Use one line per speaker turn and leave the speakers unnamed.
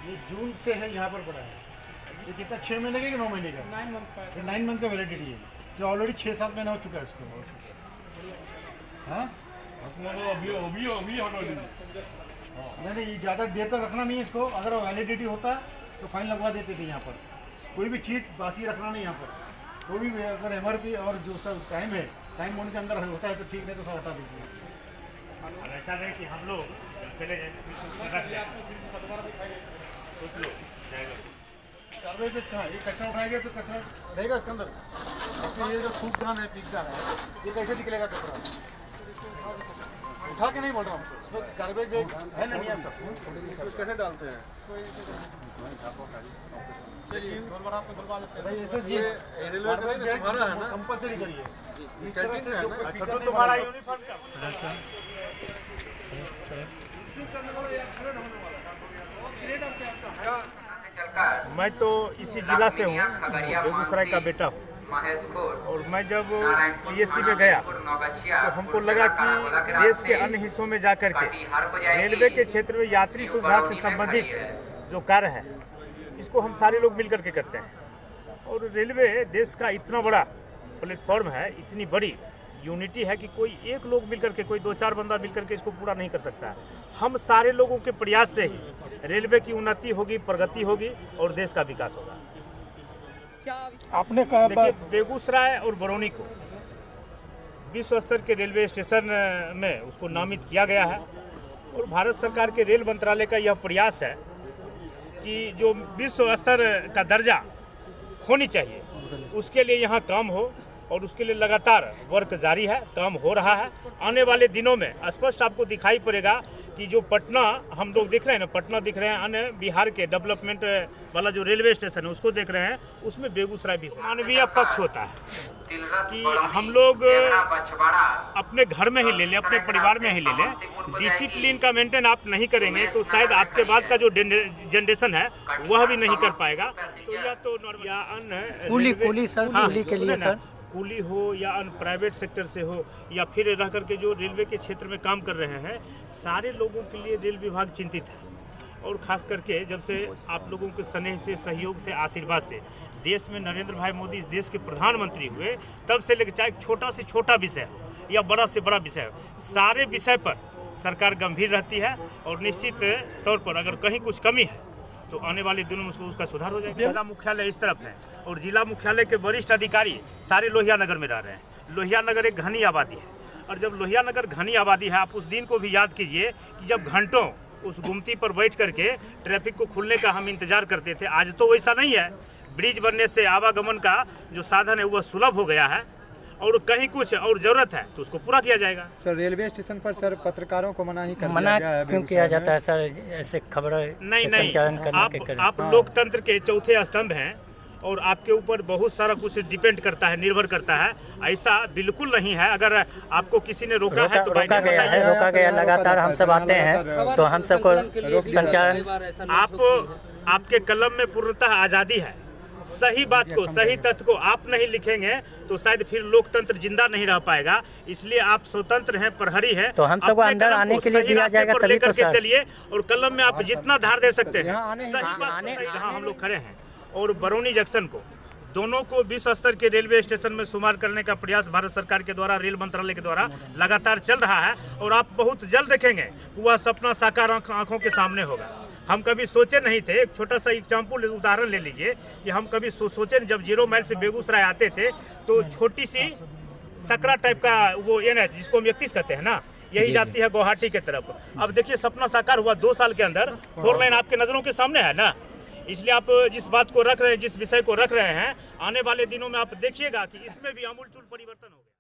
ये जून से है, यहाँ पर पड़ा है। ये कितना 6 महीने का कि 9 महीने का? 9 मंथ का वैलिडिटी है, जो ऑलरेडी 6-7 महीना हो चुका है इसको। हाँ नहीं, ये ज़्यादा देर तक रखना नहीं है इसको। अगर वैलिडिटी होता तो फाइन लगवा देते थे। यहाँ पर कोई भी चीज़ बासी रखना नहीं। यहाँ पर कोई भी अगर MRP और जो उसका टाइम है, टाइम होने के अंदर होता है तो ठीक, नहीं तो सब हटा दीजिए।
ऐसा नहीं कि हम लोग चले जाए
गार्बेज कहाँ? ये कचरा उठाएगा तो कचरा रहेगा इसके अंदर। इसमें ये जो थूकदान है, पीकदान है, ये कैसे निकलेगा कचरा? उठा के नहीं बोल रहा हूँ, इसमें गार्बेज बैग है ना, नियम कैसे डालते हैं? भाई ऐसे जी गार्बेज बैग हमारा है ना, कंपलसरी करिए। इस तरह से
तो तुम्हारा यूनिफॉर्म का मैं तो इसी जिला से हूँ, बेगूसराय का बेटा हूँ। और मैं जब PSC में गया तो हमको लगा कि देश के अन्य हिस्सों में जाकर के रेलवे के क्षेत्र में यात्री सुविधा से संबंधित जो कार्य है, इसको हम सारे लोग मिलकर के करते हैं। और रेलवे देश का इतना बड़ा प्लेटफॉर्म है, इतनी बड़ी यूनिटी है कि कोई एक लोग मिलकर के, कोई 2-4 बंदा मिलकर के इसको पूरा नहीं कर सकता है। हम सारे लोगों के प्रयास से ही रेलवे की उन्नति होगी, प्रगति होगी और देश का विकास होगा।
आपने कहा
बेगूसराय और बरौनी को विश्व स्तर के रेलवे स्टेशन में उसको नामित किया गया है। और भारत सरकार के रेल मंत्रालय का यह प्रयास है कि जो विश्व स्तर का दर्जा होनी चाहिए, उसके लिए यहाँ काम हो। और उसके लिए लगातार वर्क जारी है, काम हो रहा है। आने वाले दिनों में स्पष्ट आपको दिखाई पड़ेगा कि जो पटना हम लोग देख रहे हैं ना, पटना दिख रहे हैं, अन्य बिहार के डेवलपमेंट वाला जो रेलवे स्टेशन है उसको देख रहे हैं, उसमें बेगूसराय भी मानवीय पक्ष होता है कि हम लोग अपने घर में ही ले लें, अपने परिवार में ही ले लें। डिसिप्लिन का मेंटेन आप नहीं करेंगे तो शायद आपके बाद का जो जनरेशन है वह भी नहीं कर पाएगा। तो या तो या अन्य
कुली के लिए सर,
कुली हो या अन्य प्राइवेट सेक्टर से हो या फिर रह करके जो रेलवे के क्षेत्र में काम कर रहे हैं, सारे लोगों के लिए रेल विभाग चिंतित है। और ख़ास करके जब से आप लोगों के स्नेह से, सहयोग से, आशीर्वाद से देश में नरेंद्र भाई मोदी इस देश के प्रधानमंत्री हुए, तब से लेकर चाहे छोटा से छोटा विषय हो या बड़ा से बड़ा विषय हो, सारे विषय पर सरकार गंभीर रहती है। और निश्चित तौर पर अगर कहीं कुछ कमी है तो आने वाले दिनों में उसका सुधार हो जाएगा। जिला मुख्यालय इस तरफ है और जिला मुख्यालय के वरिष्ठ अधिकारी सारे लोहिया नगर में रह रहे हैं। लोहिया नगर एक घनी आबादी है और जब लोहिया नगर घनी आबादी है, आप उस दिन को भी याद कीजिए कि जब घंटों उस गुमती पर बैठ करके ट्रैफिक को खुलने का हम इंतजार करते थे। आज तो वैसा नहीं है। ब्रिज बनने से आवागमन का जो साधन है वह सुलभ हो गया है और कहीं कुछ और जरूरत है तो उसको पूरा किया जाएगा।
सर रेलवे स्टेशन पर सर पत्रकारों को मना
क्यों किया जाता है सर? ऐसे खबर
नहीं, आप लोकतंत्र के चौथे स्तंभ हैं और आपके ऊपर बहुत सारा कुछ डिपेंड करता है, निर्भर करता है। ऐसा बिल्कुल नहीं है। अगर आपको किसी ने रोका है तो
रोका गया लगातार हम सब आते हैं तो हम सबको संचालन।
आपके कलम में पूर्णतः आज़ादी है। सही बात को, सही तथ्य को आप नहीं लिखेंगे तो शायद फिर लोकतंत्र जिंदा नहीं रह पाएगा। इसलिए आप स्वतंत्र हैं, प्रहरी हैं,
तो हम सबको अंदर आने के लिए दिया जाएगा तभी तो सर।
चलिए और कलम में आप जितना धार दे सकते हैं, सही बात जहाँ हम लोग खड़े हैं। और बरौनी जंक्शन को, दोनों को विश्व स्तर के रेलवे स्टेशन में शुमार करने का प्रयास भारत सरकार के द्वारा, रेल मंत्रालय के द्वारा लगातार चल रहा है। और आप बहुत जल्द देखेंगे वह सपना साकार आंखों के सामने होगा। हम कभी सोचे नहीं थे, एक छोटा सा एग्जाम्पल उदाहरण ले लीजिए कि हम कभी सोचे जब 0 माइल से बेगूसराय आते थे तो छोटी सी सकरा टाइप का वो NH जिसको हम 31 कहते हैं ना, यही जाती है गुवाहाटी के तरफ। अब देखिए सपना साकार हुआ 2 साल के अंदर, 4 लाइन आपके नज़रों के सामने है ना। इसलिए आप जिस बात को रख रहे हैं, जिस विषय को रख रहे हैं, आने वाले दिनों में आप देखिएगा कि इसमें भी आमूलचूल परिवर्तन होगा।